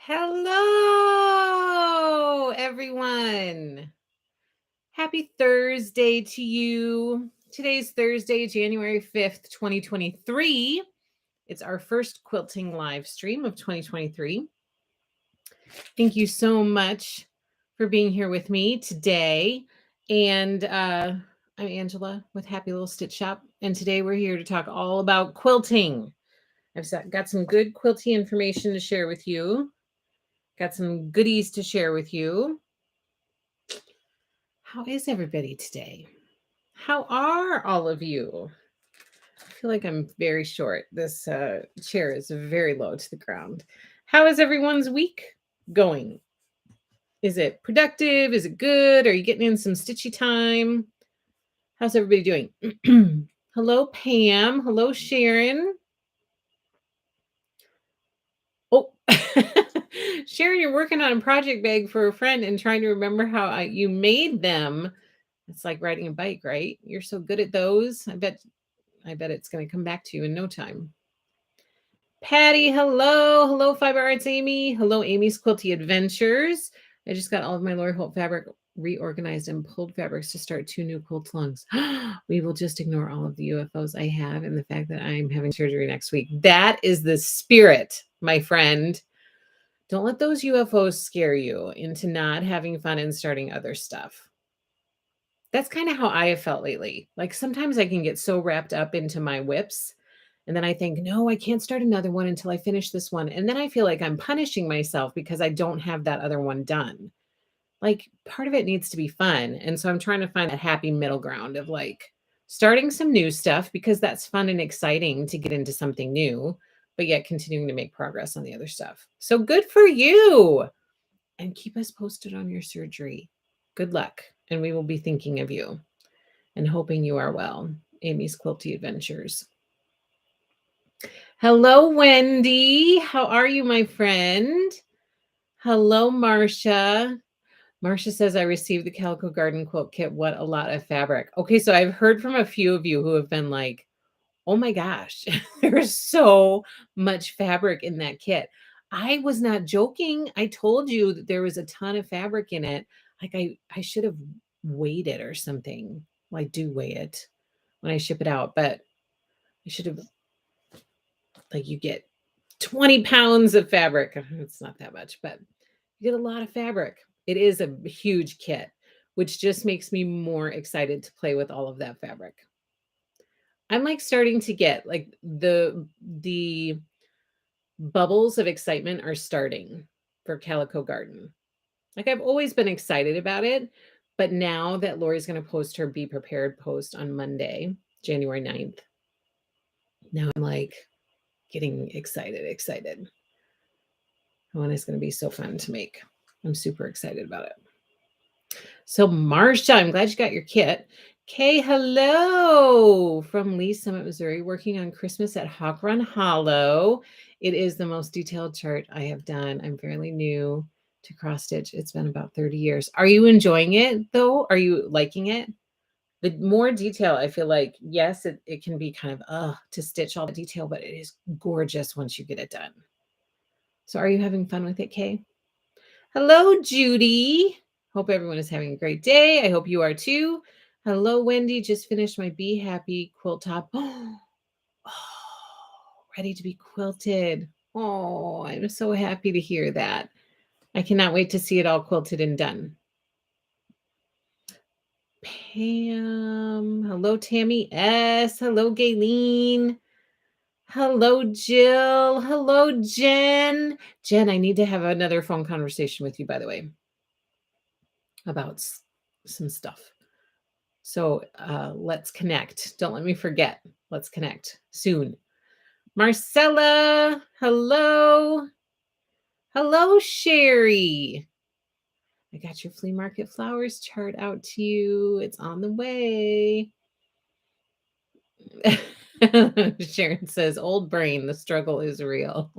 Hello, everyone. Happy Thursday to you. Today's Thursday, January 5th, 2023. It's our first quilting live stream of 2023. Thank you so much for being here with me today. And I'm Angela with Happy Little Stitch Shop. And today we're here to talk all about quilting. I've got some good quilting information to share with you. Got some goodies to share with you. How is everybody today? How are all of you? I feel like I'm very short. This chair is very low to the ground. How is everyone's week going? Is it productive? Is it good? Are you getting in some stitchy time? How's everybody doing? Hello, Pam. Hello, Sharon. Oh, Sharon, you're working on a project bag for a friend and trying to remember how you made them. It's like riding a bike, right? You're so good at those. I bet it's going to come back to you in no time. Patty, hello. Hello, Fiber Arts Amy. Hello, Amy's Quilty Adventures. I just got all of my Lori Holt fabric reorganized and pulled fabrics to start 2 new quilt lungs. We will just ignore all of the UFOs I have and the fact that I'm having surgery next week. That is the spirit, my friend. Don't let those UFOs scare you into not having fun and starting other stuff. That's kind of how I have felt lately. Like sometimes I can get so wrapped up into my whips and then I think, no, I can't start another one until I finish this one. And then I feel like I'm punishing myself because I don't have that other one done. Like part of it needs to be fun. And so I'm trying to find a happy middle ground of like starting some new stuff because that's fun and exciting to get into something new, but yet continuing to make progress on the other stuff. So good for you. And keep us posted on your surgery. Good luck. And we will be thinking of you and hoping you are well. Amy's Quilty Adventures. Hello, Wendy. How are you, my friend? Hello, Marcia. Marcia says, I received the Calico Garden quilt kit. What a lot of fabric. Okay, so I've heard from a few of you who have been like, oh my gosh, there's so much fabric in that kit. I was not joking. I told you that there was a ton of fabric in it. Like I should have weighed it or something. Well, I do weigh it when I ship it out, but I should have, like, you get 20 pounds of fabric. It's not that much, but you get a lot of fabric. It is a huge kit, which just makes me more excited to play with all of that fabric. I'm like starting to get like the bubbles of excitement are starting for Calico Garden. Like I've always been excited about it, but now that Lori's going to post her Be Prepared post on Monday, January 9th, now I'm like getting excited. One is going to be so fun to make. I'm super excited about it. So Marcia, I'm glad you got your kit. Kay, hello from Lee Summit, Missouri, working on Christmas at Hawk Run Hollow. It is the most detailed chart I have done. I'm fairly new to cross stitch. It's been about 30 years. Are you enjoying it though? Are you liking it? The more detail, I feel like, yes, it can be kind of to stitch all the detail, but it is gorgeous once you get it done. So are you having fun with it, Kay? Hello, Judy. Hope everyone is having a great day. I hope you are too. Hello, Wendy. Just finished my Be Happy quilt top. Ready to be quilted. Oh, I'm so happy to hear that. I cannot wait to see it all quilted and done. Pam. Hello, Tammy S. Hello, Gayleen. Hello, Jill. Hello, Jen. Jen, I need to have another phone conversation with you, by the way, about some stuff. So let's connect. Don't let me forget. Let's connect soon. Marcella, hello. Hello, Sherry. I got your flea market flowers chart out to you. It's on the way. Sharon says, old brain, the struggle is real.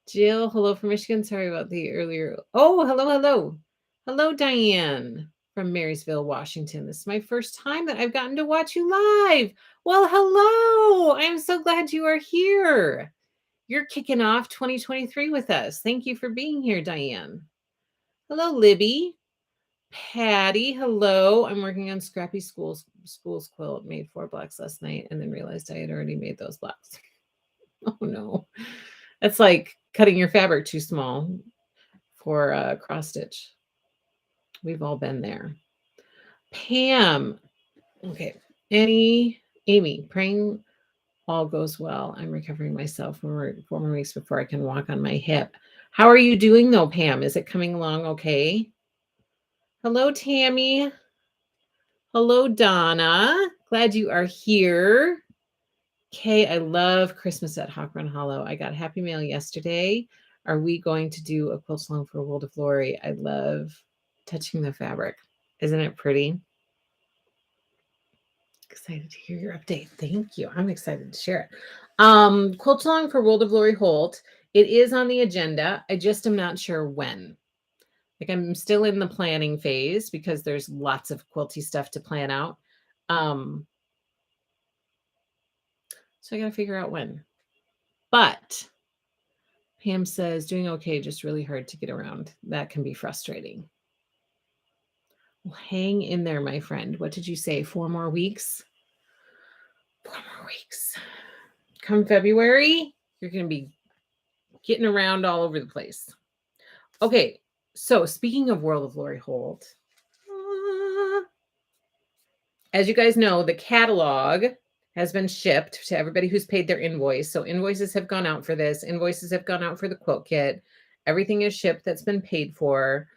Jill, hello from Michigan. Sorry about the earlier. Oh, hello. Hello, Diane from Marysville, Washington. This is my first time that I've gotten to watch you live. Well, hello. I'm so glad you are here. You're kicking off 2023 with us. Thank you for being here, Diane. Hello, Libby. Patty, hello. I'm working on Scrappy School's quilt. Made 4 blocks last night and then realized I had already made those blocks. Oh no. That's like cutting your fabric too small for cross stitch. We've all been there. Pam. Okay. Amy, praying all goes well. I'm recovering myself 4 more weeks before I can walk on my hip. How are you doing though, Pam? Is it coming along okay? Hello, Tammy. Hello, Donna. Glad you are here. Kay, I love Christmas at Hawk Run Hollow. I got Happy Mail yesterday. Are we going to do a quilt song for World of Glory? I love touching the fabric. Isn't it pretty? Excited to hear your update. Thank you. I'm excited to share it. Quilt song for World of Glory Holt. It is on the agenda. I just am not sure when. Like I'm still in the planning phase because there's lots of quilty stuff to plan out. So I got to figure out when. But Pam says, doing okay, just really hard to get around. That can be frustrating. Well, hang in there, my friend. What did you say? 4 more weeks? 4 more weeks. Come February, you're going to be getting around all over the place. Okay, so speaking of World of Glory Holt, as you guys know, the catalog has been shipped to everybody who's paid their invoice. So invoices have gone out for this. Invoices have gone out for the quilt kit. Everything is shipped that's been paid for.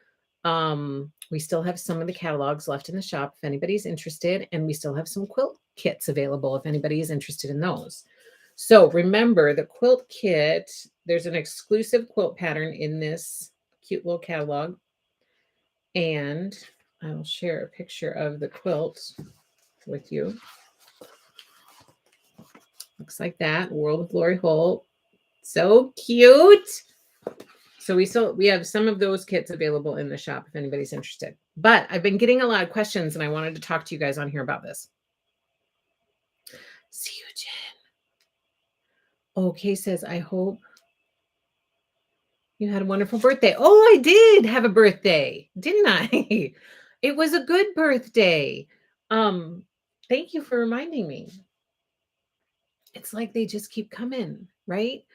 We still have some of the catalogs left in the shop if anybody's interested, and we still have some quilt kits available if anybody is interested in those. So remember the quilt kit, there's an exclusive quilt pattern in this cute little catalog. And I will share a picture of the quilt with you. Looks like that. World of Glory Holt. So cute. So we have some of those kits available in the shop if anybody's interested. But I've been getting a lot of questions and I wanted to talk to you guys on here about this. See you, Jen. Okay, says, I hope you had a wonderful birthday. Oh, I did have a birthday, didn't I? It was a good birthday. Thank you for reminding me. It's like they just keep coming, right?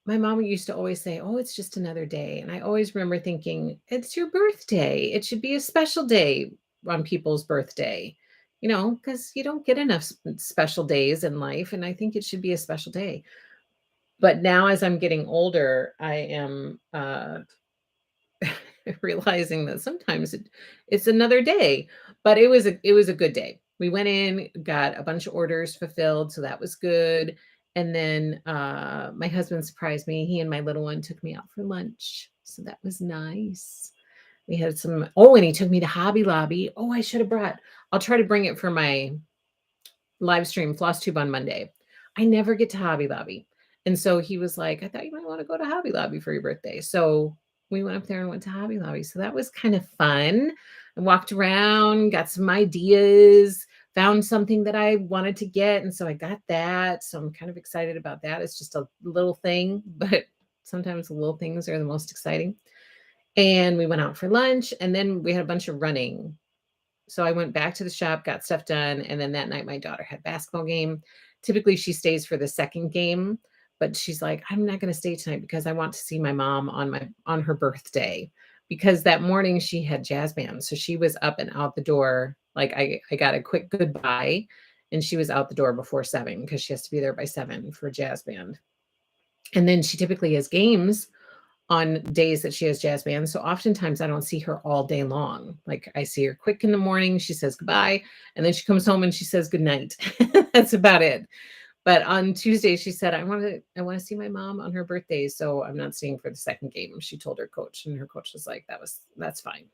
My mom used to always say, "Oh, it's just another day." And I always remember thinking, "It's your birthday. It should be a special day on people's birthday." Because you don't get enough special days in life, and I think it should be a special day. But now as I'm getting older, I am realizing that sometimes it's another day, but it was a good day. We went in, got a bunch of orders fulfilled, so that was good. And then my husband surprised me. He and my little one took me out for lunch, so that was nice. We had some. Oh, and he took me to Hobby Lobby. Oh, I should have brought. I'll try to bring it for my live stream floss tube on Monday. I never get to Hobby Lobby. And so he was like, I thought you might want to go to Hobby Lobby for your birthday. So we went up there and went to Hobby Lobby. So that was kind of fun. I walked around, got some ideas, found something that I wanted to get. And so I got that. So I'm kind of excited about that. It's just a little thing, but sometimes the little things are the most exciting. And we went out for lunch and then we had a bunch of running. So I went back to the shop, got stuff done, and then that night my daughter had basketball game. Typically she stays for the second game, but she's like, I'm not going to stay tonight because I want to see my mom on her birthday. Because that morning she had jazz band. So she was up and out the door. Like I got a quick goodbye and she was out the door before 7 because she has to be there by 7 for jazz band. And then she typically has games on days that she has jazz band. So oftentimes I don't see her all day long. Like I see her quick in the morning, she says goodbye, and then she comes home and she says goodnight. That's about it. But on Tuesday, she said, I want to see my mom on her birthday. So I'm not staying for the second game. She told her coach, and her coach was like, that's fine.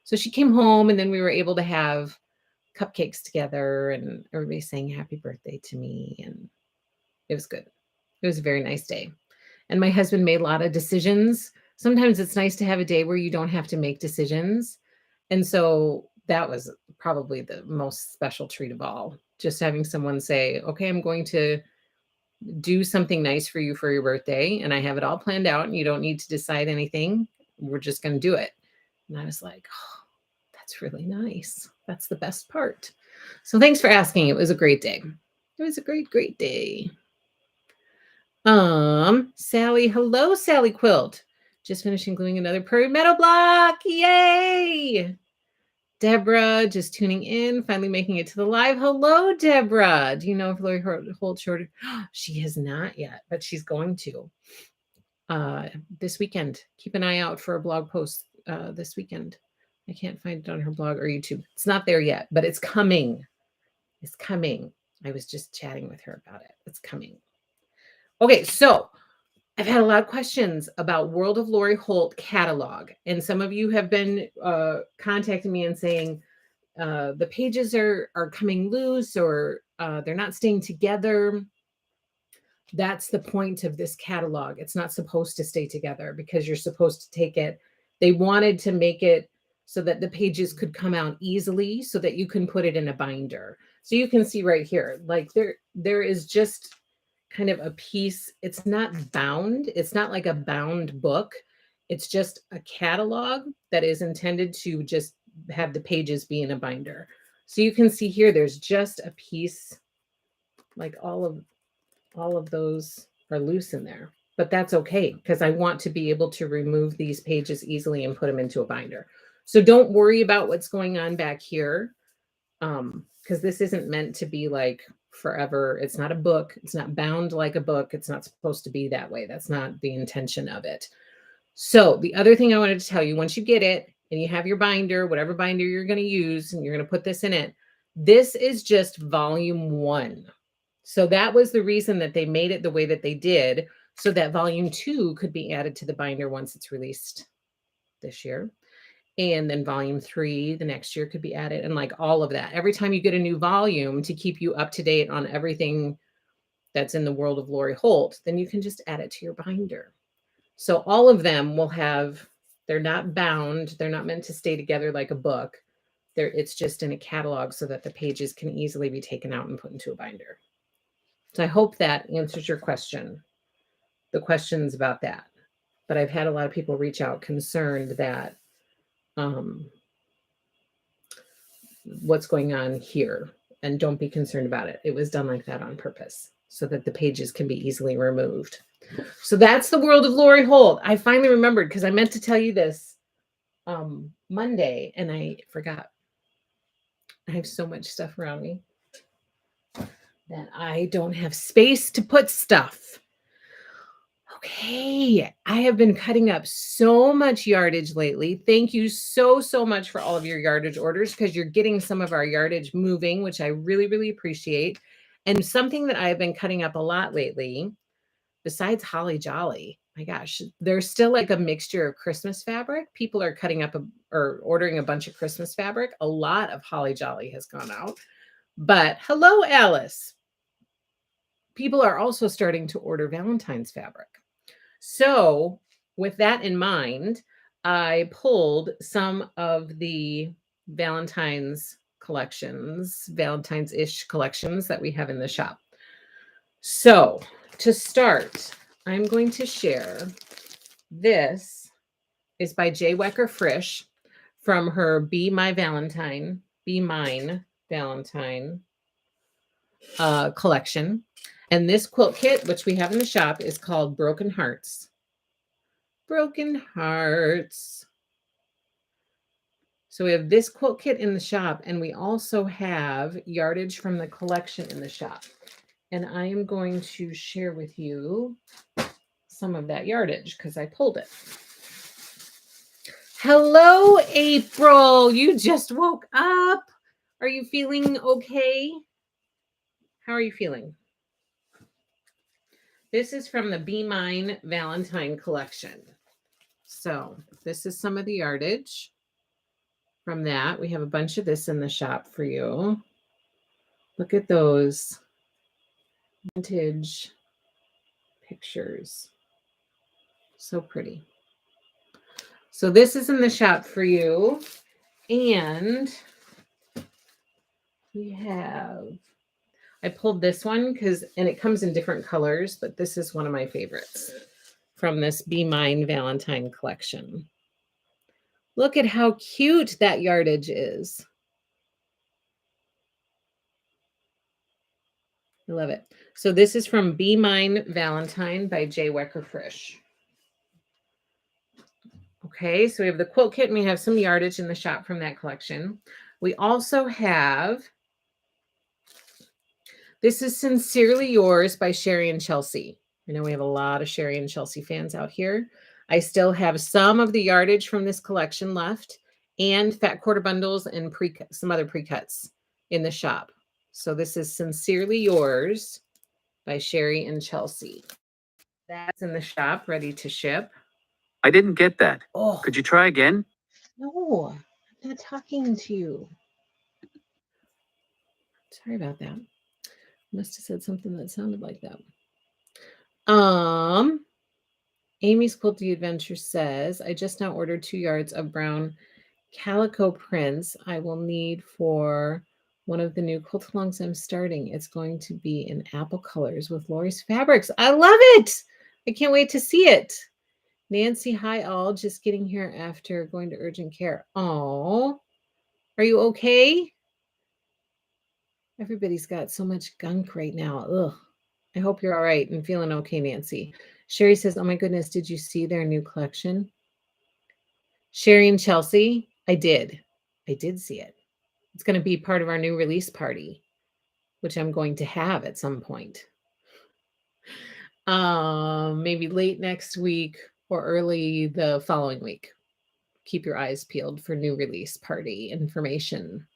So she came home and then we were able to have cupcakes together and everybody saying happy birthday to me. And it was good. It was a very nice day. And my husband made a lot of decisions. Sometimes it's nice to have a day where you don't have to make decisions. And so that was probably the most special treat of all. Just having someone say, okay, I'm going to do something nice for you for your birthday. And I have it all planned out and you don't need to decide anything. We're just going to do it. And I was like, oh, that's really nice. That's the best part. So thanks for asking. It was a great day. It was a great, great day. Sally, hello, Sally Quilt. Just finishing gluing another prairie meadow block. Yay! Deborah, just tuning in, finally making it to the live. Hello, Deborah. Do you know if Lori Holt shorted? She has not yet, but she's going to this weekend. Keep an eye out for a blog post this weekend. I can't find it on her blog or YouTube. It's not there yet, but it's coming. It's coming. I was just chatting with her about it. It's coming. Okay, so I've had a lot of questions about World of Lori Holt catalog, and some of you have been contacting me and saying the pages are coming loose or they're not staying together. That's the point of this catalog. It's not supposed to stay together because you're supposed to take it. They wanted to make it so that the pages could come out easily so that you can put it in a binder. So you can see right here, like there is just kind of a piece. It's not bound. It's not like a bound book. It's just a catalog that is intended to just have the pages be in a binder. So you can see here, there's just a piece, like all of those are loose in there, but that's okay because I want to be able to remove these pages easily and put them into a binder. So don't worry about what's going on back here because this isn't meant to be like forever. It's not a book. It's not bound like a book. It's not supposed to be that way. That's not the intention of it. So the other thing I wanted to tell you, once you get it and you have your binder, whatever binder you're going to use, and you're going to put this in it, this is just volume 1. So that was the reason that they made it the way that they did, so that volume 2 could be added to the binder once it's released this year. And then volume 3 the next year could be added, and like all of that. Every time you get a new volume to keep you up to date on everything that's in the world of Lori Holt, then you can just add it to your binder. So all of them will have, they're not bound. They're not meant to stay together like a book. It's just in a catalog so that the pages can easily be taken out and put into a binder. So I hope that answers your question, the questions about that. But I've had a lot of people reach out concerned that what's going on here, and don't be concerned about it. It was done like that on purpose so that the pages can be easily removed. So that's the world of Lori Holt. I finally remembered because I meant to tell you this Monday and I forgot. I have so much stuff around me that I don't have space to put stuff. Okay, I have been cutting up so much yardage lately. Thank you so much for all of your yardage orders because you're getting some of our yardage moving, which I really, really appreciate. And something that I've been cutting up a lot lately, besides Holly Jolly, my gosh, there's still like a mixture of Christmas fabric. People are cutting up or ordering a bunch of Christmas fabric. A lot of Holly Jolly has gone out. But hello, Alice. People are also starting to order Valentine's fabric. So with that in mind, I pulled some of the Valentine's collections, Valentine's-ish collections that we have in the shop. So to start, I'm going to share, this is by J. Wecker Frisch from her Be Mine Valentine collection. And this quilt kit, which we have in the shop, is called Broken Hearts. Broken Hearts. So we have this quilt kit in the shop, and we also have yardage from the collection in the shop. And I am going to share with you some of that yardage because I pulled it. Hello, April. You just woke up. Are you feeling okay? How are you feeling? This is from the Be Mine Valentine collection. So this is some of the yardage from that. We have a bunch of this in the shop for you. Look at those vintage pictures. So pretty. So this is in the shop for you. And we have, I pulled this one and it comes in different colors, but this is one of my favorites from this Be Mine Valentine collection. Look at how cute that yardage is. I love it. So this is from Be Mine Valentine by J. Wecker Frisch. Okay, so we have the quilt kit and we have some yardage in the shop from that collection. We also have, this is Sincerely Yours by Sherry and Chelsea. I know we have a lot of Sherry and Chelsea fans out here. I still have some of the yardage from this collection left and fat quarter bundles and some other pre-cuts in the shop. So this is Sincerely Yours by Sherry and Chelsea. That's in the shop, ready to ship. I didn't get that. Oh, could you try again? No, I'm not talking to you. Sorry about that. Must have said something that sounded like that. Amy's Quilty Adventure says, I just now ordered 2 yards of brown calico prints I will need for one of the new quilt alongs I'm starting. It's going to be in apple colors with Lori's fabrics. I love it. I can't wait to see it. Nancy, hi all. Just getting here after going to urgent care. Oh, are you okay? Everybody's got so much gunk right now. Ugh. I hope you're all right and feeling okay, Nancy. Sherry says, oh my goodness, did you see their new collection? Sherry and Chelsea, I did. I did see it. It's going to be part of our new release party, which I'm going to have at some point. Maybe late next week or early the following week. Keep your eyes peeled for new release party information.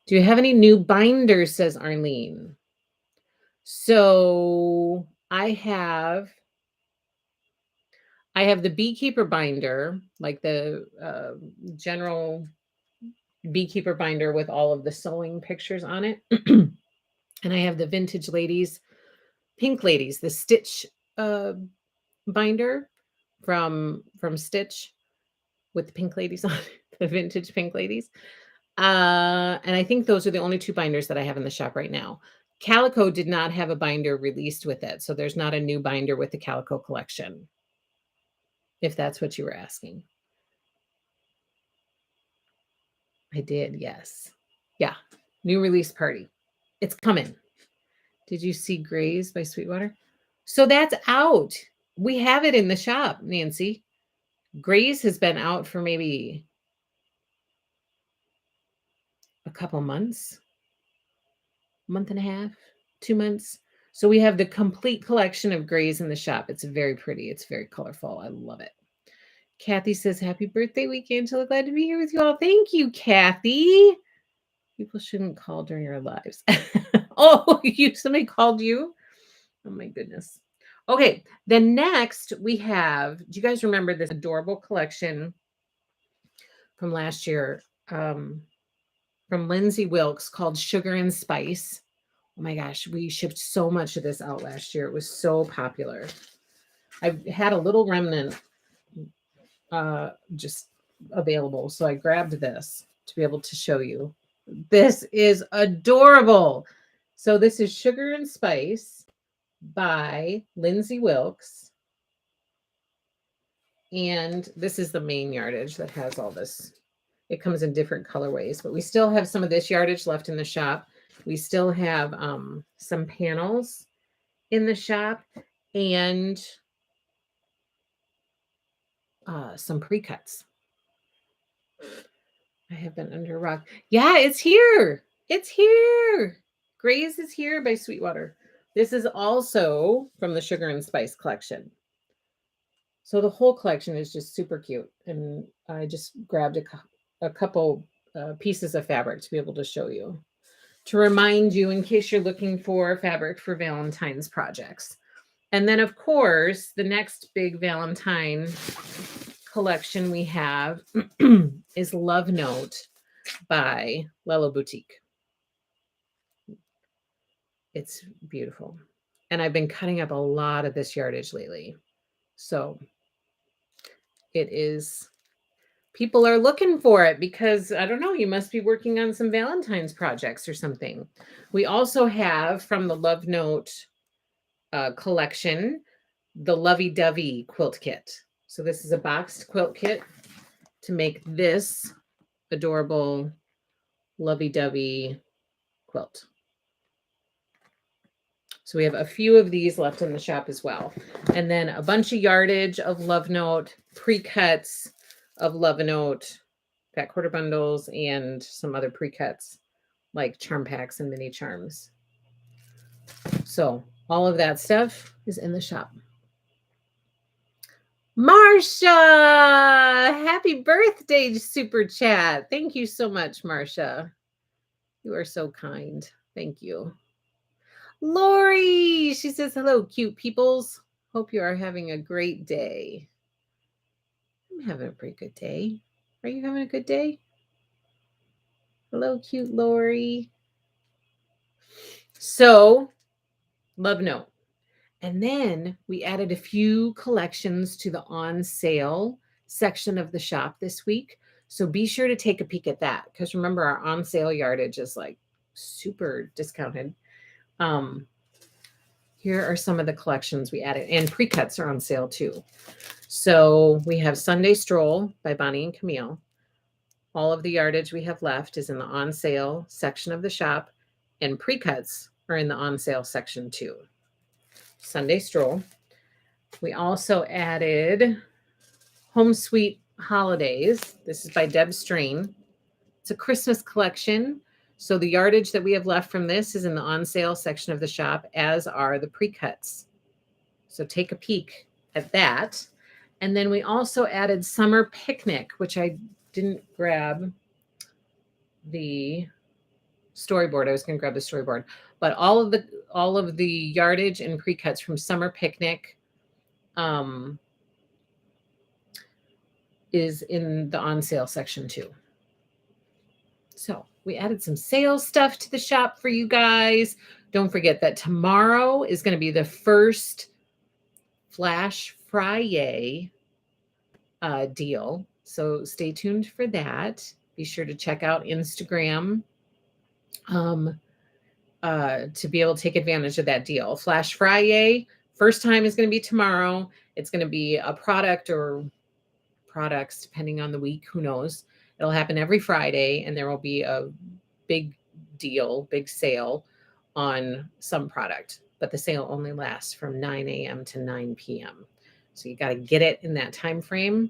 Do you have any new binders, says Arlene? So I have the beekeeper binder, like the general beekeeper binder with all of the sewing pictures on it. And I have the Vintage Ladies, Pink Ladies, the Stitch binder from Stitch with the Pink Ladies on it, the Vintage Pink Ladies. And I think those are the only 2 binders that I have in the shop right now. Calico did not have a binder released with it, so there's not a new binder with the Calico collection, if that's what you were asking. I did, yes. Yeah, new release party. It's coming. Did you see Grays by Sweetwater? So that's out. We have it in the shop, Nancy. Grays has been out for maybe a couple months, month and a half, 2 months. So we have the complete collection of Grays in the shop. It's very pretty. It's very colorful. I love it. Kathy says, happy birthday week, Angela. Glad to be here with you all. Thank you, Kathy. People shouldn't call during our lives. Oh, somebody called you? Oh my goodness. Okay, then next we have, do you guys remember this adorable collection from last year from Lindsay Wilkes called Sugar and Spice? Oh my gosh, we shipped so much of this out last year. It was so popular. I had a little remnant just available, so I grabbed this to be able to show you. This is adorable. So this is Sugar and Spice by Lindsay Wilkes. And this is the main yardage that has all this. It comes in different colorways, but we still have some of this yardage left in the shop. We still have some panels in the shop and some pre-cuts. I have been under a rock. Yeah, it's here. It's here. Grays is here by Sweetwater. This is also from the Sugar and Spice collection. So the whole collection is just super cute. And I just grabbed a couple pieces of fabric to be able to show you, to remind you in case you're looking for fabric for Valentine's projects. And then, of course, the next big Valentine collection we have is Love Note by Lello Boutique. It's beautiful. And I've been cutting up a lot of this yardage lately. So it is People are looking for it because I don't know, you must be working on some Valentine's projects or something. We also have from the Love Note collection the Lovey Dovey quilt kit. So this is a boxed quilt kit to make this adorable Lovey Dovey quilt. So we have a few of these left in the shop as well. And then a bunch of yardage of Love Note, pre-cuts of Love Note, fat quarter bundles, and some other pre-cuts like charm packs and mini charms. So all of that stuff is in the shop. Marsha, happy birthday super chat. Thank you so much, Marsha. You are so kind. Thank you. Lori, she says, hello, cute peoples. Hope you are having a great day. I'm having a pretty good day. Are you having a good day? Hello, cute Lori. So, Love Note. And then we added a few collections to the on sale section of the shop this week. So be sure to take a peek at that because remember, our on sale yardage is like super discounted. Here are some of the collections we added, and pre-cuts are on sale too. So we have Sunday Stroll by Bonnie and Camille. All of the yardage we have left is in the on sale section of the shop, and pre-cuts are in the on sale section too. Sunday Stroll. We also added Home Sweet Holidays. This is by Deb Strain. It's a Christmas collection. So the yardage that we have left from this is in the on sale section of the shop, as are the pre-cuts. So take a peek at that. And then we also added Summer Picnic, which I didn't grab the storyboard. I was going to grab the storyboard, but all of the yardage and pre-cuts from Summer Picnic is in the on sale section too. So we added some sales stuff to the shop for you guys. Don't forget that tomorrow is going to be the first Flash Friday deal. So stay tuned for that. Be sure to check out Instagram to be able to take advantage of that deal. Flash Friday, first time is going to be tomorrow. It's going to be a product or products, depending on the week, who knows. It'll happen every Friday, and there will be a big deal, big sale on some product. But the sale only lasts from 9 a.m. to 9 p.m. So you got to get it in that time frame,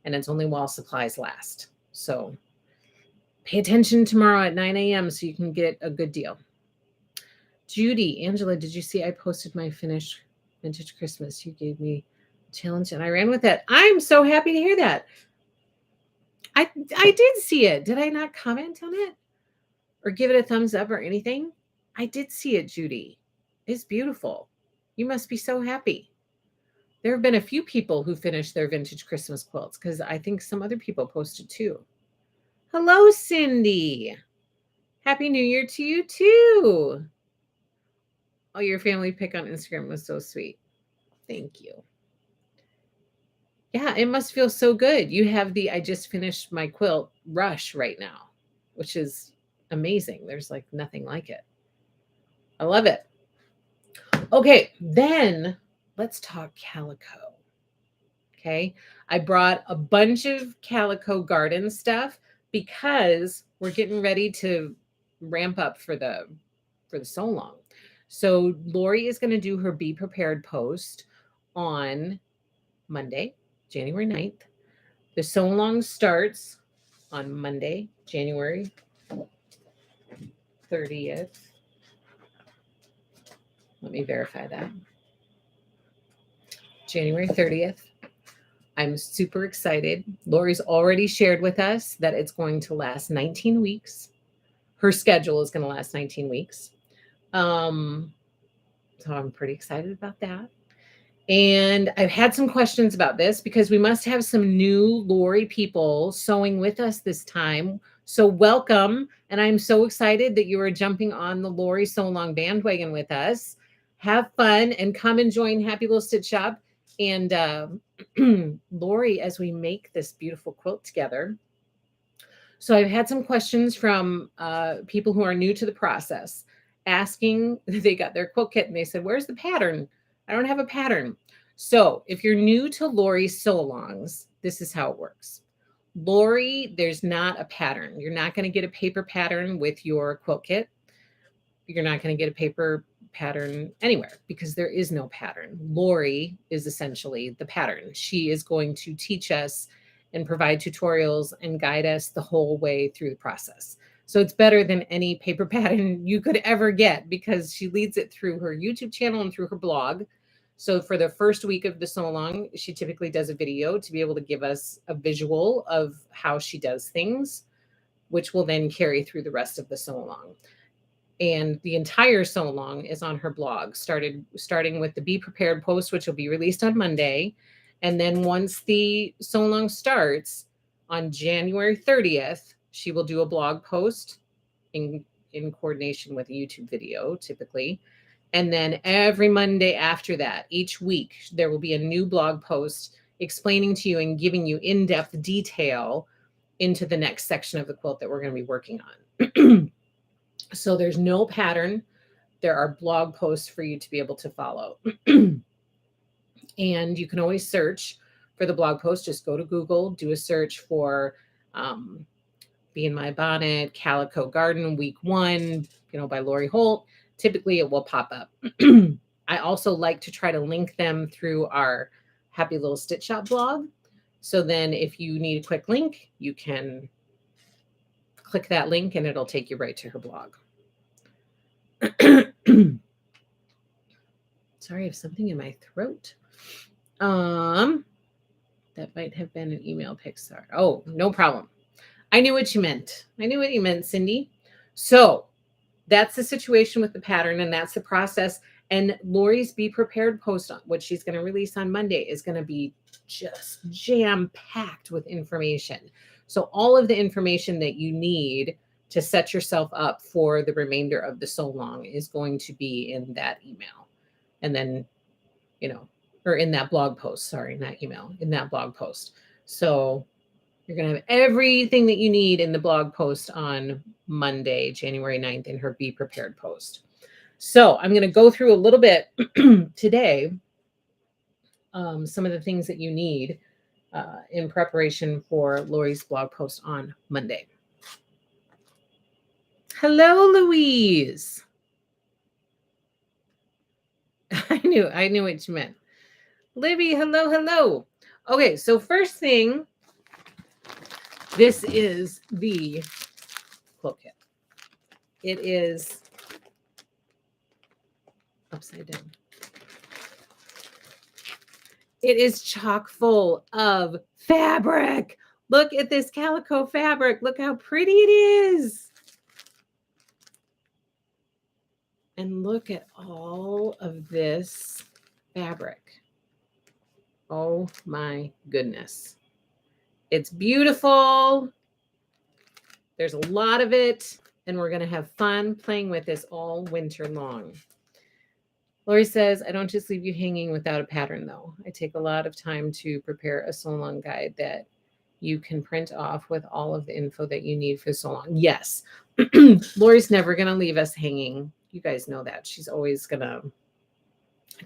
and it's only while supplies last. So pay attention tomorrow at 9 a.m. so you can get a good deal. Judy, Angela, did you see I posted my finished vintage Christmas? You gave me a challenge and I ran with it. I'm so happy to hear that. I did see it. Did I not comment on it or give it a thumbs up or anything? I did see it, Judy. It's beautiful. You must be so happy. There have been a few people who finished their vintage Christmas quilts because I think some other people posted too. Hello, Cindy. Happy New Year to you too. Oh, your family pic on Instagram was so sweet. Thank you. Yeah, it must feel so good. You have the I just finished my quilt rush right now, which is amazing. There's like nothing like it. I love it. Okay, then let's talk calico. Okay, I brought a bunch of Calico Garden stuff because we're getting ready to ramp up for the so long. So Lori is going to do her Be Prepared post on Monday, January 9th. The so long starts on Monday, January 30th. Let me verify that. January 30th. I'm super excited. Lori's already shared with us that it's going to last 19 weeks. Her schedule is going to last 19 weeks. So I'm pretty excited about that. And I've had some questions about this because we must have some new Lori people sewing with us this time. So welcome. And I'm so excited that you are jumping on the Lori Sew Along bandwagon with us. Have fun and come and join Happy Little Stitch Shop And Lori, as we make this beautiful quilt together, so I've had some questions from people who are new to the process asking, they got their quilt kit and they said, where's the pattern? I don't have a pattern. So if you're new to Lori's sew-alongs, this is how it works. Lori, there's not a pattern. You're not going to get a paper pattern with your quilt kit. You're not going to get a paper pattern anywhere because there is no pattern. Lori is essentially the pattern. She is going to teach us and provide tutorials and guide us the whole way through the process. So it's better than any paper pattern you could ever get because she leads it through her YouTube channel and through her blog. So for the first week of the sew along, she typically does a video to be able to give us a visual of how she does things, which will then carry through the rest of the sew along. And the entire sew along is on her blog, starting with the Be Prepared post, which will be released on Monday. And then once the sew along starts on January 30th, she will do a blog post in coordination with a YouTube video, typically. And then every Monday after that, each week, there will be a new blog post explaining to you and giving you in-depth detail into the next section of the quilt that we're going to be working on. So there's no pattern. There are blog posts for you to be able to follow. And you can always search for the blog post. Just go to Google, do a search for Be in My Bonnet, Calico Garden, week 1, by Lori Holt. Typically it will pop up. I also like to try to link them through our Happy Little Stitch Shop blog. So then if you need a quick link, you can click that link and it'll take you right to her blog. Sorry, I have something in my throat. That might have been an email Pixar. Oh, no problem. I knew what you meant. I knew what you meant, Cindy. So that's the situation with the pattern, and that's the process. And Lori's Be Prepared post, on what she's going to release on Monday, is going to be just jam-packed with information. So all of the information that you need to set yourself up for the remainder of the sew along is going to be in that email. And then, or in that blog post, sorry, not email, in that blog post. So you're going to have everything that you need in the blog post on Monday, January 9th, in her Be Prepared post. So I'm going to go through a little bit today, some of the things that you need in preparation for Lori's blog post on Monday. Hello, Louise. I knew what you meant. Libby, hello. Okay, so first thing, this is the quilt kit. It is upside down. It is chock full of fabric. Look at this calico fabric. Look how pretty it is. And look at all of this fabric. Oh my goodness. It's beautiful. There's a lot of it, and we're going to have fun playing with this all winter long. Lori says, I don't just leave you hanging without a pattern, though. I take a lot of time to prepare a sew along guide that you can print off with all of the info that you need for sew along. Yes. Lori's never going to leave us hanging. You guys know that. She's always going to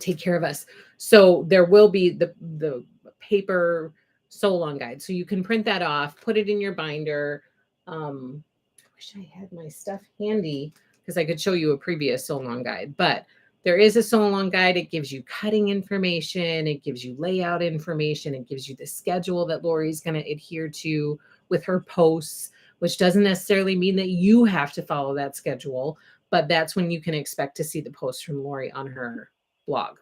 take care of us. So there will be the paper sew along guide. So you can print that off, put it in your binder. I wish I had my stuff handy because I could show you a previous sew along guide, but there is a sew along guide. It gives you cutting information. It gives you layout information. It gives you the schedule that Lori's going to adhere to with her posts, which doesn't necessarily mean that you have to follow that schedule, but that's when you can expect to see the posts from Lori on her blog.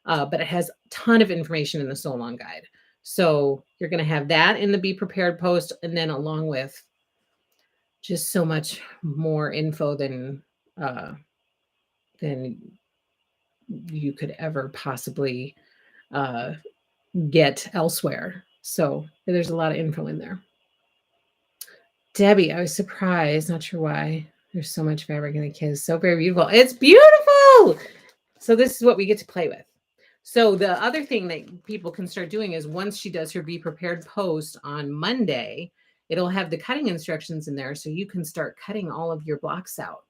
But it has a ton of information in the sew along guide. So you're going to have that in the Be Prepared post, and then along with just so much more info than you could ever possibly get elsewhere. So there's a lot of info in there. Debbie, I was surprised. Not sure why. There's so much fabric in the kit. It's so very beautiful. It's beautiful. So this is what we get to play with. So the other thing that people can start doing is once she does her Be Prepared post on Monday, it'll have the cutting instructions in there so you can start cutting all of your blocks out.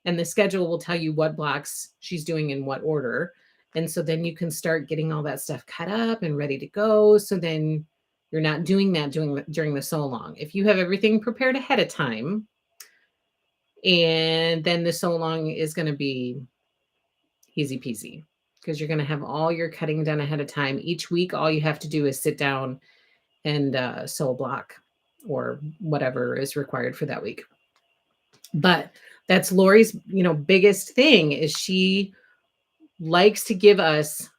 And the schedule will tell you what blocks she's doing in what order. And so then you can start getting all that stuff cut up and ready to go. So then you're not doing that during the sew along. If you have everything prepared ahead of time, and then the sew along is going to be easy peasy because you're going to have all your cutting done ahead of time. Each week, all you have to do is sit down and sew a block or whatever is required for that week. But that's Lori's, biggest thing is she likes to give us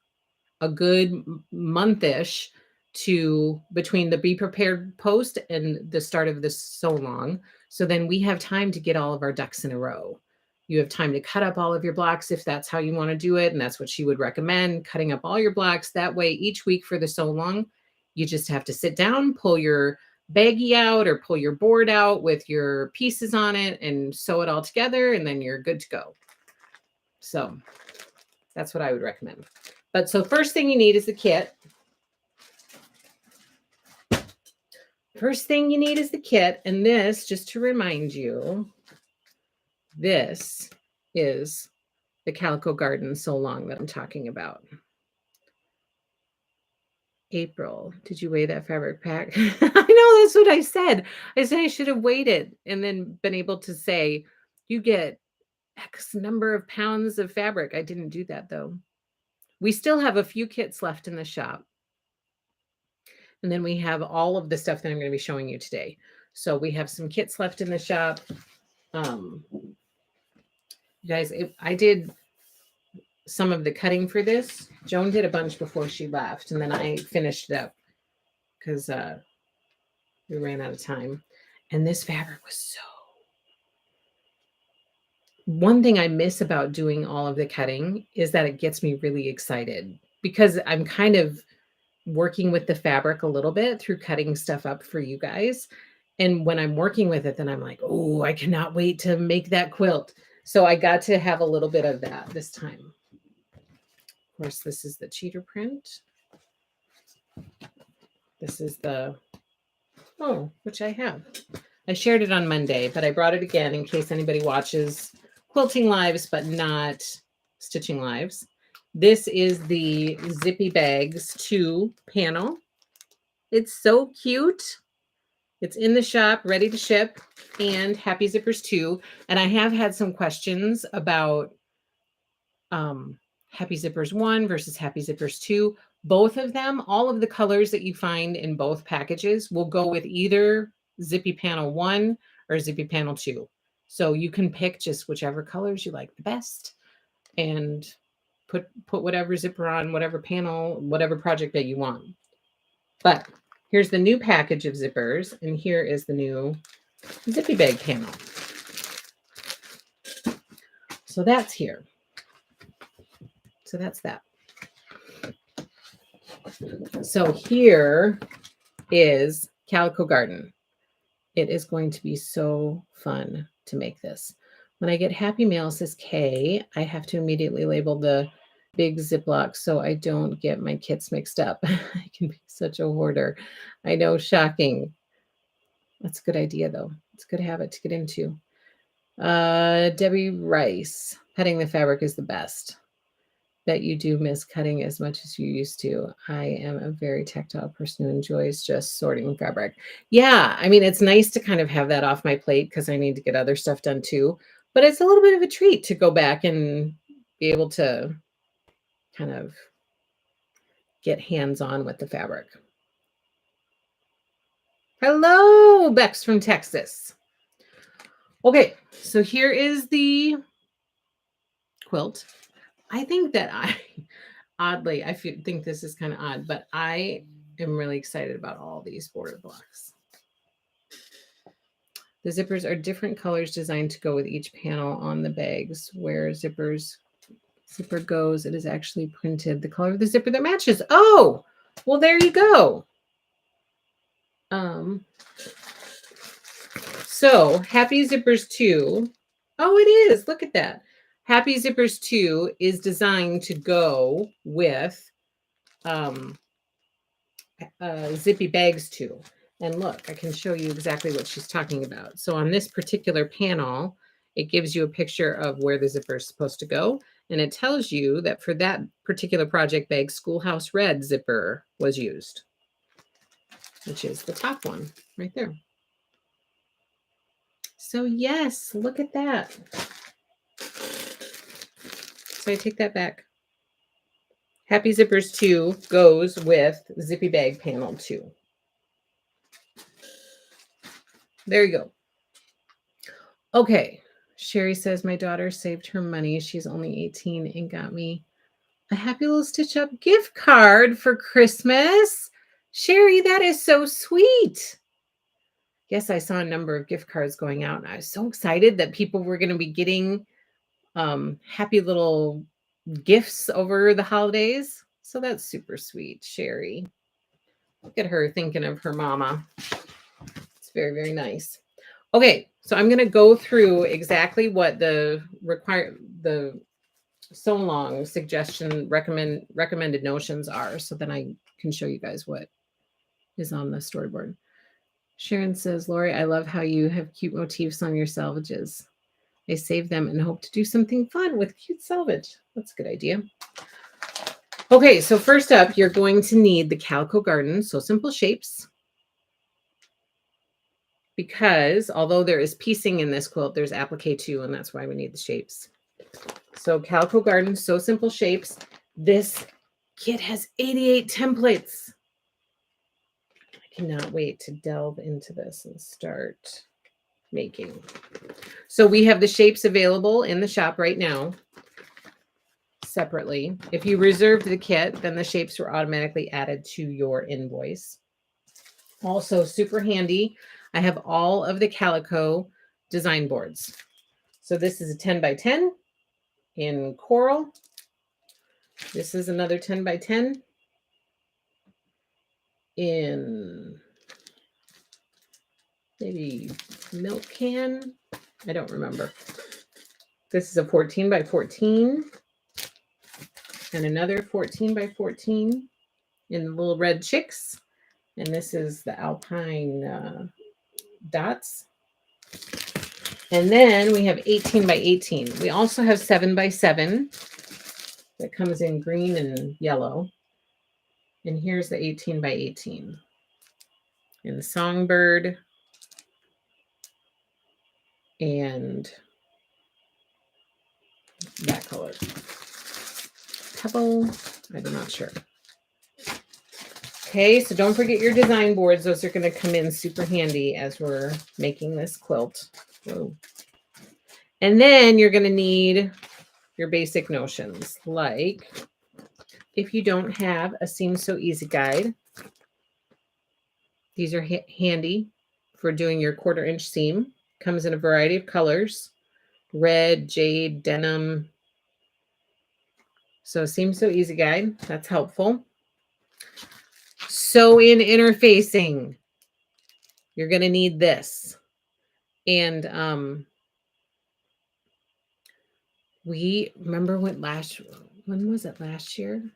a good month-ish to between the Be Prepared post and the start of this sew along. So then we have time to get all of our ducks in a row. You have time to cut up all of your blocks if that's how you want to do it. And that's what she would recommend, cutting up all your blocks. That way, each week for the sew along, you just have to sit down, pull your baggie out or pull your board out with your pieces on it and sew it all together. And then you're good to go. So that's what I would recommend. But so first thing you need is the kit. First thing you need is the kit. And this, just to remind you, this is the Calico Garden Sew Along that I'm talking about. April, did you weigh that fabric pack? I know, that's what I said. I said I should have weighed it and then been able to say, you get X number of pounds of fabric. I didn't do that though. We still have a few kits left in the shop. And then we have all of the stuff that I'm going to be showing you today. So we have some kits left in the shop. You guys, I did some of the cutting for this. Joan did a bunch before she left, and then I finished it up because we ran out of time. And this fabric was so... One thing I miss about doing all of the cutting is that it gets me really excited because I'm kind of working with the fabric a little bit through cutting stuff up for you guys. And when I'm working with it, then I'm like, oh, I cannot wait to make that quilt. So I got to have a little bit of that this time. Of course, this is the cheater print. This is the, which I have. I shared it on Monday, but I brought it again in case anybody watches quilting lives, but not stitching lives. This is the Zippy Bags 2 panel. It's so cute. It's in the shop, ready to ship, and Happy Zippers 2. And I have had some questions about Happy Zippers 1 versus Happy Zippers 2. Both of them, all of the colors that you find in both packages will go with either Zippy Panel 1 or Zippy Panel 2. So you can pick just whichever colors you like the best and put whatever zipper on, whatever panel, whatever project that you want. But here's the new package of zippers, and here is the new Zippy Bag panel. So that's here. So that's that. So here is Calico Garden. It is going to be so fun to make this. When I get Happy Mail, says K, I have to immediately label the big Ziploc so I don't get my kits mixed up. I can be such a hoarder. I know, shocking. That's a good idea, though. It's a good habit to get into. Debbie Rice, cutting the fabric is the best. Bet you do miss cutting as much as you used to. I am a very tactile person who enjoys just sorting fabric. Yeah, I mean, it's nice to kind of have that off my plate because I need to get other stuff done too. But it's a little bit of a treat to go back and be able to kind of get hands-on with the fabric. Hello, Bex from Texas. Okay, so here is the quilt. I think that oddly, I think this is kind of odd, but I am really excited about all these border blocks. The zippers are different colors designed to go with each panel on the bags. Where zipper goes, it is actually printed the color of the zipper that matches. Oh, well, there you go. So Happy Zippers 2. Oh, it is. Look at that. Happy Zippers 2 is designed to go with zippy bags too. And look, I can show you exactly what she's talking about. So on this particular panel, it gives you a picture of where the zipper is supposed to go. And it tells you that for that particular project bag, Schoolhouse Red zipper was used, which is the top one right there. So yes, look at that. So I take that back. Happy Zippers 2 goes with Zippy Bag Panel 2. There you go. Okay. Sherry says, my daughter saved her money. She's only 18 and got me a Happy Little Stitch Up gift card for Christmas. Sherry, that is so sweet. Yes, I saw a number of gift cards going out, and I was so excited that people were going to be getting happy little gifts over the holidays. So that's super sweet, Sherry. Look at her thinking of her mama. It's very, very nice. Okay, so I'm going to go through exactly what the so long suggestion recommended notions are, so then I can show you guys what is on the storyboard. Sharon says, Lori, I love how you have cute motifs on your salvages. I save them and hope to do something fun with cute salvage. That's a good idea. Okay, so first up, you're going to need the Calico Garden, So Simple Shapes. Because although there is piecing in this quilt, there's applique too, and that's why we need the shapes. So Calico Garden, So Simple Shapes. This kit has 88 templates. I cannot wait to delve into this and start making. So we have the shapes available in the shop right now separately. If you reserved the kit, then the shapes were automatically added to your invoice. Also super handy, I have all of the Calico design boards. So this is a 10 by 10 in coral. This is another 10 by 10 in maybe milk can. I don't remember. This is a 14 by 14 and another 14 by 14 in little red chicks. And this is the alpine dots. And then we have 18 by 18. We also have 7 by 7 that comes in green and yellow. And here's the 18 by 18 in songbird and that color. Pebble, I'm not sure. Okay, so don't forget your design boards. Those are going to come in super handy as we're making this quilt. Whoa. And then you're going to need your basic notions, like if you don't have a Seam So Easy guide, these are handy for doing your 1/4 inch seam. Comes in a variety of colors, red, jade, denim. So Seam So Easy guide, that's helpful. Sew in interfacing. You're going to need this. And we remember when was it last year? I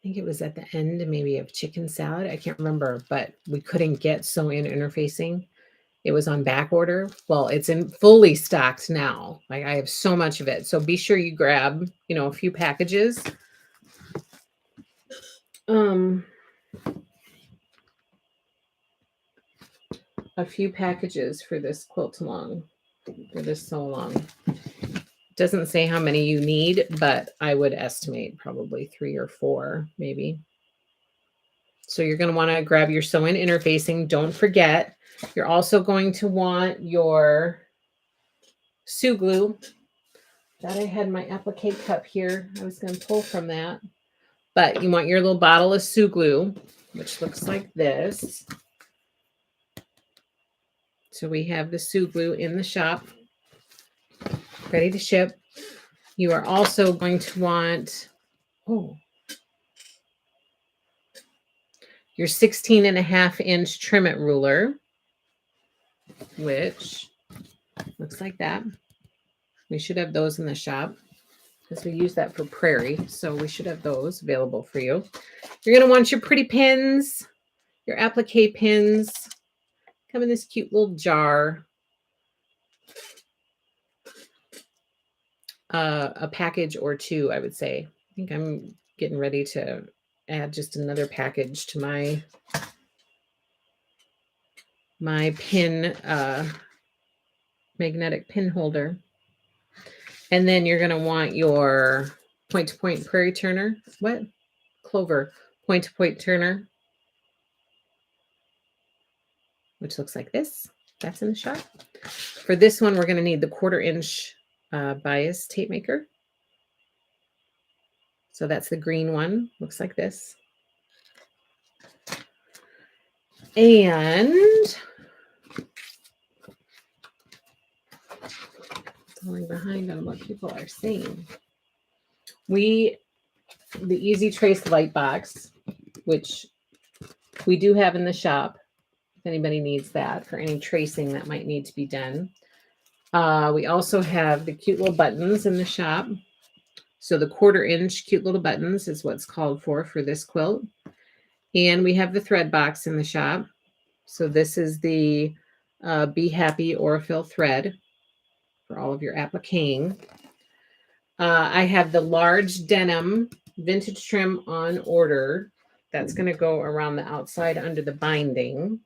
think it was at the end maybe of chicken salad. I can't remember, but we couldn't get sew in interfacing. It was on back order. Well, it's in fully stocked now. Like I have so much of it. So be sure you grab, a few packages. A few packages for this quilt along, for this sew along. Doesn't say how many you need, but I would estimate probably 3 or 4, maybe. So you're going to want to grab your sew in interfacing. Don't forget, you're also going to want your Sue glue. That I had my applique cup here. I was going to pull from that. But you want your little bottle of Sue glue, which looks like this. So we have the Sue glue in the shop, ready to ship. You are also going to want, your 16.5-inch Trim-It ruler, which looks like that. We should have those in the shop. because we use that for prairie. So we should have those available for you. You're going to want your pretty pins, your applique pins. Come in this cute little jar. A package or two, I would say. I think I'm getting ready to add just another package to my pin, magnetic pin holder. And then you're going to want your point-to-point prairie turner. What? Clover. Point-to-point turner, which looks like this. That's in the shop. For this one, we're going to need the 1/4-inch bias tape maker. So that's the green one. Looks like this. And falling behind on what people are saying. The Easy Trace light box, which we do have in the shop, if anybody needs that for any tracing that might need to be done. We also have the cute little buttons in the shop. So the 1/4-inch cute little buttons is what's called for this quilt. And we have the thread box in the shop. So this is the Be Happy Aurifil thread for all of your appliquing. I have the large denim vintage trim on order. That's going to go around the outside under the binding.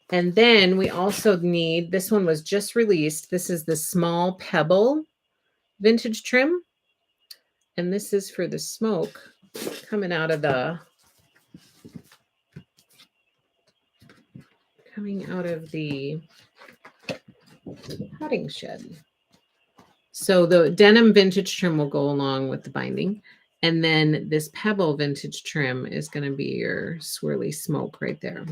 And then we also need, this one was just released. This is the small pebble vintage trim. And this is for the smoke coming out of the potting shed. So the denim vintage trim will go along with the binding. And then this pebble vintage trim is going to be your swirly smoke right there.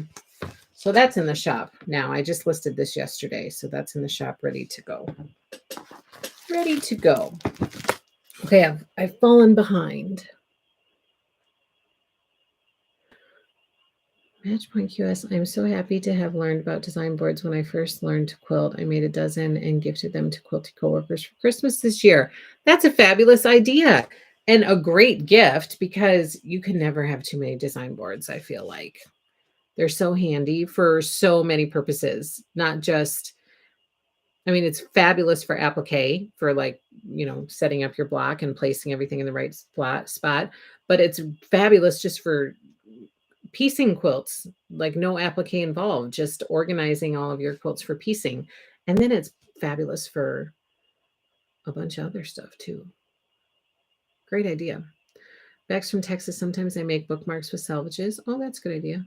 So that's in the shop now. I just listed this yesterday. So that's in the shop ready to go. Ready to go. Okay, I've fallen behind. Matchpoint QS, I'm so happy to have learned about design boards. When I first learned to quilt, I made a dozen and gifted them to quilty coworkers for Christmas this year. That's a fabulous idea and a great gift because you can never have too many design boards, I feel like. They're so handy for so many purposes, not just, I mean, it's fabulous for applique, for like, setting up your block and placing everything in the right spot, but it's fabulous just for piecing quilts, like no applique involved, just organizing all of your quilts for piecing. And then it's fabulous for a bunch of other stuff too. Great idea. Bex from Texas, sometimes I make bookmarks with salvages. Oh, that's a good idea.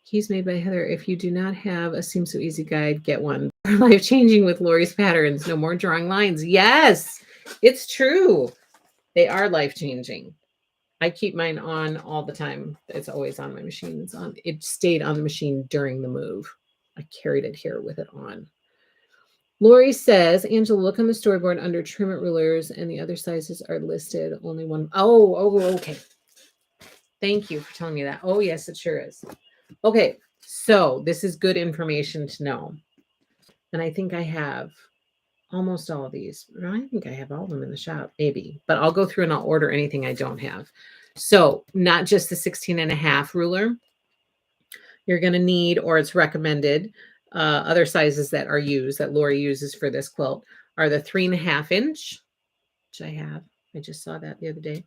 Keys made by Heather. If you do not have a Seam So Easy guide, get one. Life-changing with Lori's patterns. No more drawing lines. Yes, it's true. They are life-changing. I keep mine on all the time. It's always on my machine. It stayed on the machine during the move. I carried it here with it on. Lori says, Angela, look on the storyboard under trim it rulers and the other sizes are listed. Only one. Oh, okay. Thank you for telling me that. Oh, yes, it sure is. Okay, so this is good information to know. And I think I have almost all of these. I think I have all of them in the shop, maybe. But I'll go through and I'll order anything I don't have. So not just the 16.5 ruler. You're going to need, or it's recommended, other sizes that are used, that Lori uses for this quilt, are the 3.5 inch, which I have. I just saw that the other day.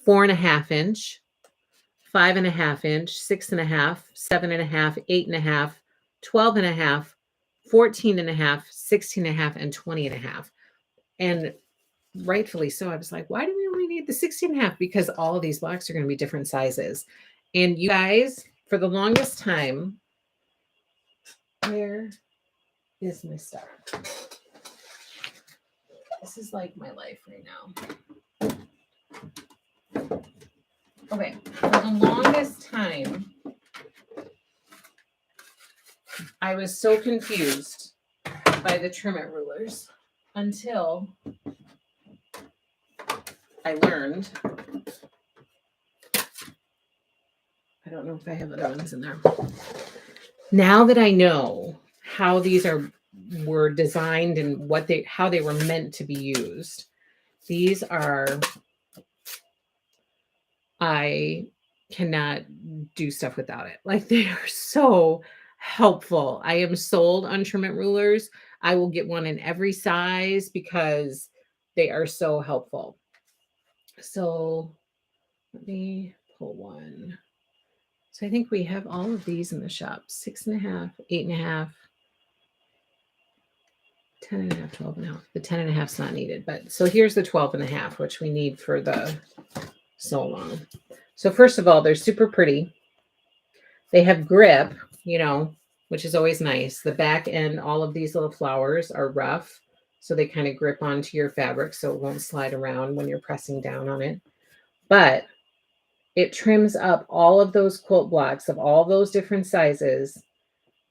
4.5 inch, 5.5 inch, 6.5, 7.5, 8.5, 12.5, 14.5, 16.5, and 20.5. And rightfully so. I was like, why do we only need the 16.5? Because all of these blocks are going to be different sizes. And you guys, for the longest time, where is my stuff? This is like my life right now. Okay, for the longest time, I was so confused by the trim it rulers until I learned. I don't know if I have other ones in there. Now that I know how these were designed and how they were meant to be used, These are, I cannot do stuff without it. Like they are so helpful. I am sold on Trimment rulers. I will get one in every size because they are so helpful. So let me pull one. So I think we have all of these in the shop: 6.5, 8.5, 10.5, 12.5. The 10.5 is not needed, but so here's the 12.5, which we need for the so long. So first of all, they're super pretty. They have grip, which is always nice. The back end, all of these little flowers are rough, so they kind of grip onto your fabric so it won't slide around when you're pressing down on it. But it trims up all of those quilt blocks of all those different sizes,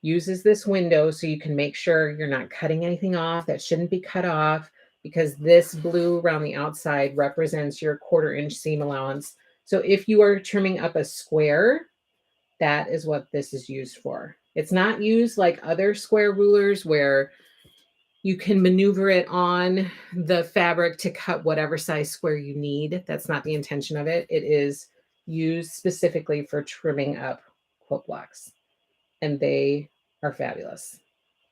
uses this window so you can make sure you're not cutting anything off that shouldn't be cut off, because this blue around the outside represents your 1/4 inch seam allowance. So if you are trimming up a square, that is what this is used for. It's not used like other square rulers where you can maneuver it on the fabric to cut whatever size square you need. That's not the intention of it. It is used specifically for trimming up quilt blocks, and they are fabulous.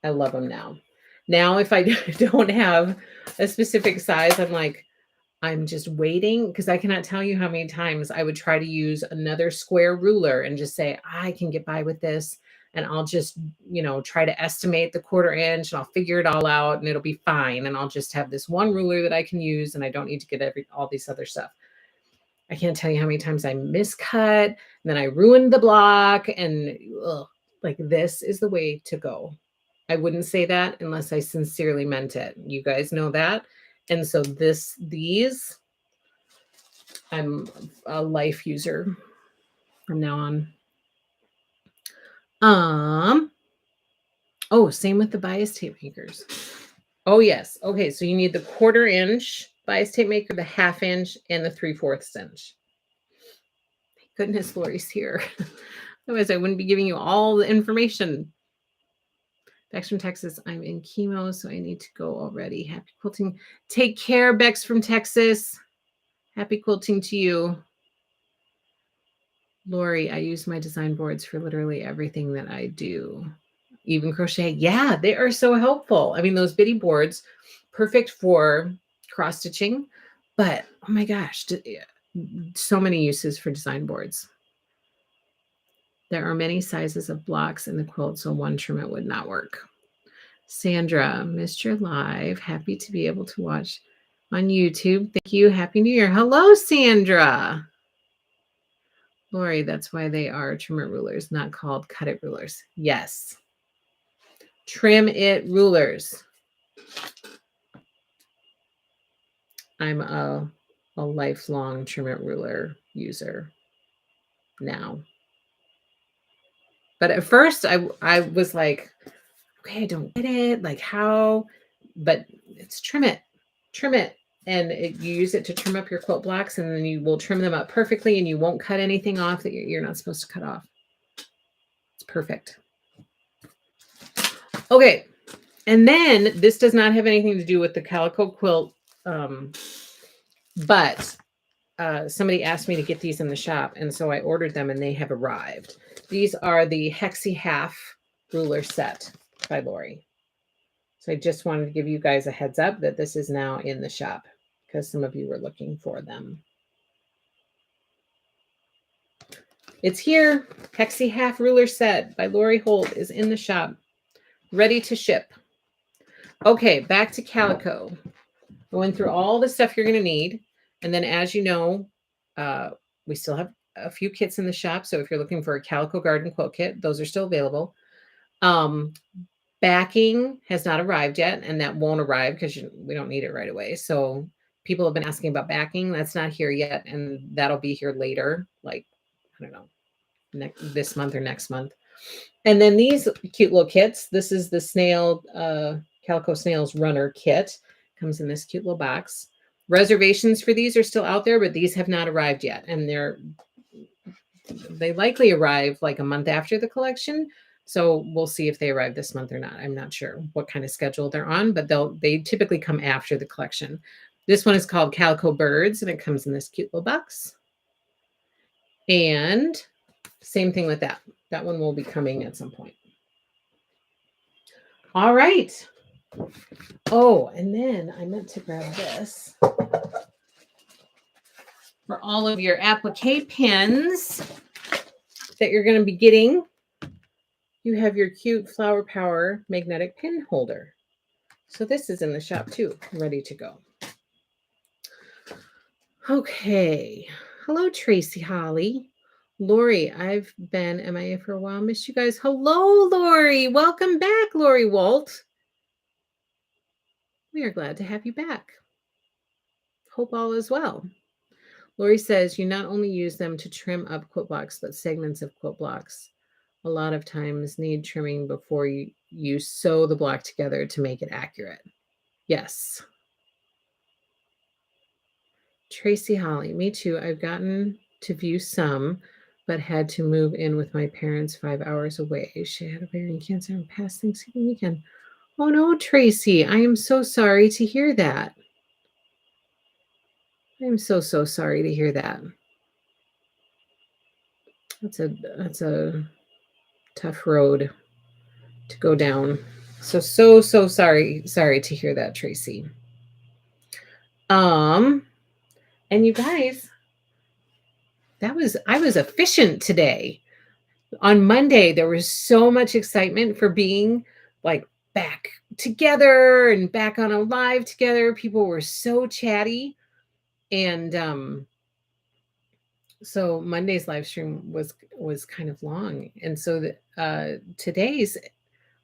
I love them now. Now, if I don't have a specific size, I'm just waiting, because I cannot tell you how many times I would try to use another square ruler and just say, I can get by with this. And I'll just, try to estimate the 1/4 inch and I'll figure it all out and it'll be fine. And I'll just have this one ruler that I can use and I don't need to get all these other stuff. I can't tell you how many times I miscut, and then I ruined the block, and like this is the way to go. I wouldn't say that unless I sincerely meant it. You guys know that. And so these, I'm a life user from now on. Oh, same with the bias tape makers. Oh, yes. Okay, so you need the 1/4 inch bias tape maker, the 1/2 inch, and the 3/4 inch. Thank goodness Lori's here. Otherwise, I wouldn't be giving you all the information. Bex from Texas. I'm in chemo, so I need to go already. Happy quilting. Take care, Bex from Texas. Happy quilting to you. Lori, I use my design boards for literally everything that I do. Even crochet. Yeah, they are so helpful. I mean, those bitty boards, perfect for cross stitching, but oh my gosh, so many uses for design boards. There are many sizes of blocks in the quilt, so one Trimment would not work. Sandra, missed your live. Happy to be able to watch on YouTube. Thank you. Happy New Year. Hello, Sandra. Lori, that's why they are Trimment rulers, not called cut it rulers. Yes. Trim it rulers. I'm a lifelong Trimment ruler user now. But at first I was like, okay, I don't get it. Like how? But it's trim it. And you use it to trim up your quilt blocks, and then you will trim them up perfectly, and you won't cut anything off that you're not supposed to cut off. It's perfect. Okay. And then this does not have anything to do with the Calico quilt, but somebody asked me to get these in the shop, and so I ordered them, and they have arrived. These are the Hexie Half ruler set by Lori. So I just wanted to give you guys a heads up that this is now in the shop, because some of you were looking for them. It's here. Hexie Half ruler set by Lori Holt is in the shop, ready to ship. Okay, back to Calico. Going through all the stuff you're going to need. And then, as you know, we still have a few kits in the shop. So if you're looking for a Calico Garden quilt kit, those are still available. Backing has not arrived yet, and that won't arrive because we don't need it right away. So people have been asking about backing. That's not here yet, and that'll be here later, like, I don't know, this month or next month. And then these cute little kits. This is the snail, Calico Snails Runner kit. Comes in this cute little box. Reservations for these are still out there, but these have not arrived yet. And they likely arrive like a month after the collection. So we'll see if they arrive this month or not. I'm not sure what kind of schedule they're on, but they typically come after the collection. This one is called Calico Birds, and it comes in this cute little box. And same thing with that. That one will be coming at some point. All right. Oh, and then I meant to grab this for all of your applique pins that you're going to be getting. You have your cute Flower Power magnetic pin holder. So this is in the shop too, ready to go. Okay. Hello, Tracy Holly. Lori, I've been MIA for a while. Missed you guys. Hello, Lori. Welcome back, Lori Walt. We are glad to have you back. Hope all is well. Lori says you not only use them to trim up quilt blocks, but segments of quilt blocks a lot of times need trimming before you sew the block together to make it accurate. Yes. Tracy Holly, me too. I've gotten to view some, but had to move in with my parents 5 hours away. She had ovarian cancer and passed Thanksgiving weekend. Oh no, Tracy, I am so sorry to hear that. I am so sorry to hear that. That's a tough road to go down. So sorry to hear that, Tracy. And you guys, I was efficient today. On Monday, there was so much excitement for being like back together and back on a live together. People were so chatty. And so Monday's live stream was kind of long. And so today's,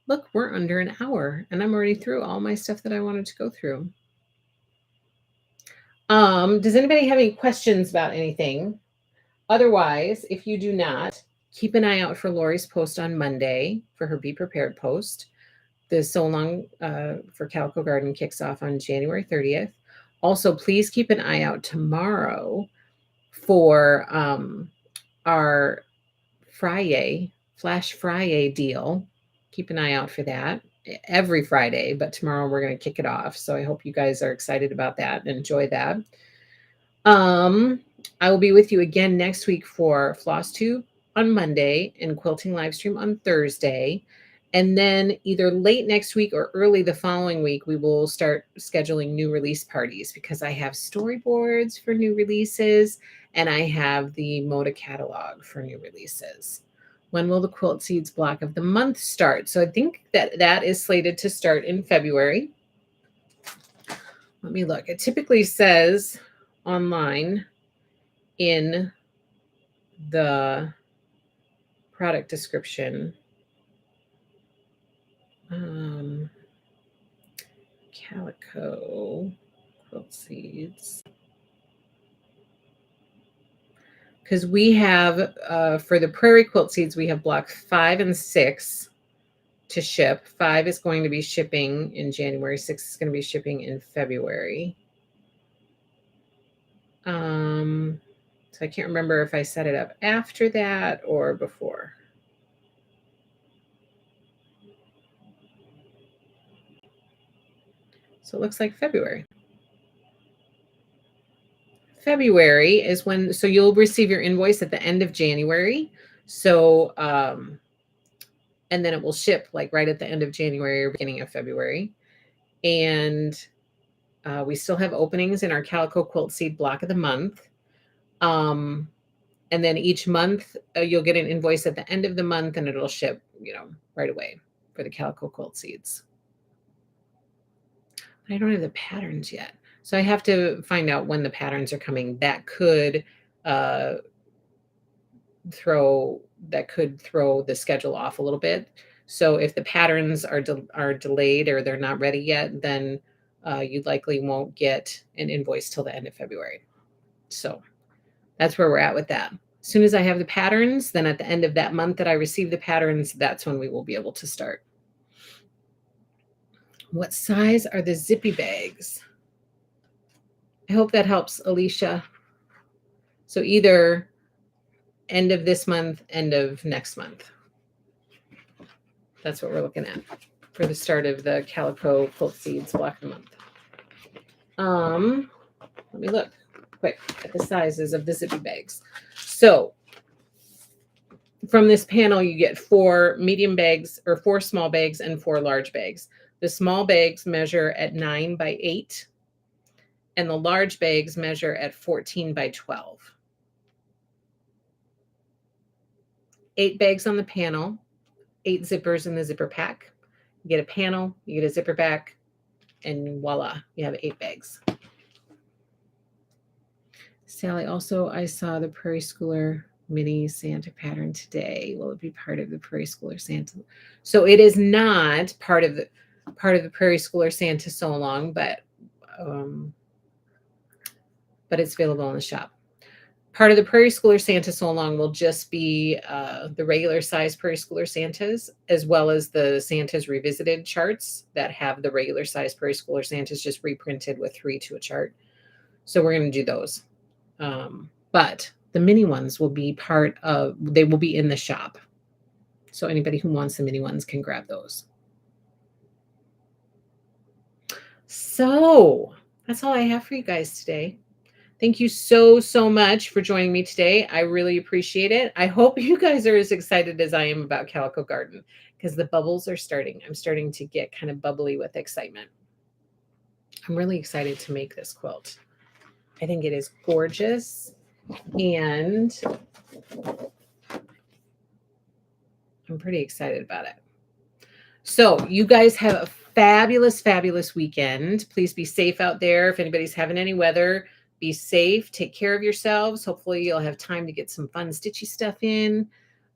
look, we're under an hour and I'm already through all my stuff that I wanted to go through. Does anybody have any questions about anything? Otherwise, if you do not, keep an eye out for Lori's post on Monday for her Be Prepared post. The So Long for Calico Garden kicks off on January 30th. Also, please keep an eye out tomorrow for our Flash Friday deal. Keep an eye out for that every Friday, but tomorrow we're going to kick it off. So I hope you guys are excited about that and enjoy that. I will be with you again next week for Floss Tube on Monday and Quilting Livestream on Thursday. And then either late next week or early the following week, we will start scheduling new release parties because I have storyboards for new releases and I have the Moda catalog for new releases. When will the Quilt Seeds block of the month start? So I think that is slated to start in February. Let me look. It typically says online in the product description. Calico quilt seeds. Because we have, for the Prairie Quilt Seeds, we have block 5 and 6 to ship. 5 is going to be shipping in January. 6 is going to be shipping in February. So I can't remember if I set it up after that or before. So it looks like February. February is when, so you'll receive your invoice at the end of January. So, and then it will ship like right at the end of January or beginning of February. And we still have openings in our Calico Quilt Seed block of the month. And then each month you'll get an invoice at the end of the month and it'll ship, right away for the Calico Quilt Seeds. I don't have the patterns yet. So I have to find out when the patterns are coming. That could throw the schedule off a little bit. So if the patterns are delayed or they're not ready yet, then you likely won't get an invoice till the end of February. So that's where we're at with that. As soon as I have the patterns, then at the end of that month that I receive the patterns, that's when we will be able to start. What size are the zippy bags? I hope that helps, Alicia. So either end of this month, end of next month. That's what we're looking at for the start of the Calico Quilt Seeds block of the month. Let me look quick at the sizes of the zippy bags. So from this panel, you get 4 medium bags or 4 small bags and 4 large bags. The small bags measure at 9 by 8, and the large bags measure at 14 by 12. 8 bags on the panel, 8 zippers in the zipper pack. You get a panel, you get a zipper pack, and voila, you have 8 bags. Sally, also, I saw the Prairie Schooler mini Santa pattern today. Will it be part of the Prairie Schooler Santa? So it is not part of the Prairie Schooler Santa Sew Along, but it's available in the shop. Part of the Prairie Schooler Santa Sew Along will just be the regular size Prairie Schooler Santas, as well as the Santas Revisited charts that have the regular size Prairie Schooler Santas just reprinted with 3 to a chart. So we're going to do those. But the mini ones will be they will be in the shop. So anybody who wants the mini ones can grab those. So that's all I have for you guys today. Thank you so, so much for joining me today. I really appreciate it. I hope you guys are as excited as I am about Calico Garden because the bubbles are starting. I'm starting to get kind of bubbly with excitement. I'm really excited to make this quilt. I think it is gorgeous, and I'm pretty excited about it. So you guys have a fabulous, fabulous weekend. Please be safe out there. If anybody's having any weather, be safe. Take care of yourselves. Hopefully you'll have time to get some fun stitchy stuff in.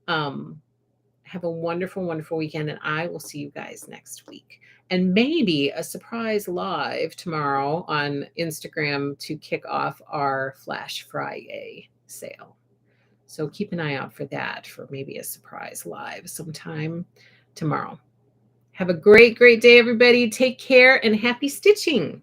Have a wonderful, wonderful weekend, and I will see you guys next week. And maybe a surprise live tomorrow on Instagram to kick off our Flash Friday sale. So keep an eye out for that, for maybe a surprise live sometime tomorrow. Have a great, great day, everybody. Take care and happy stitching.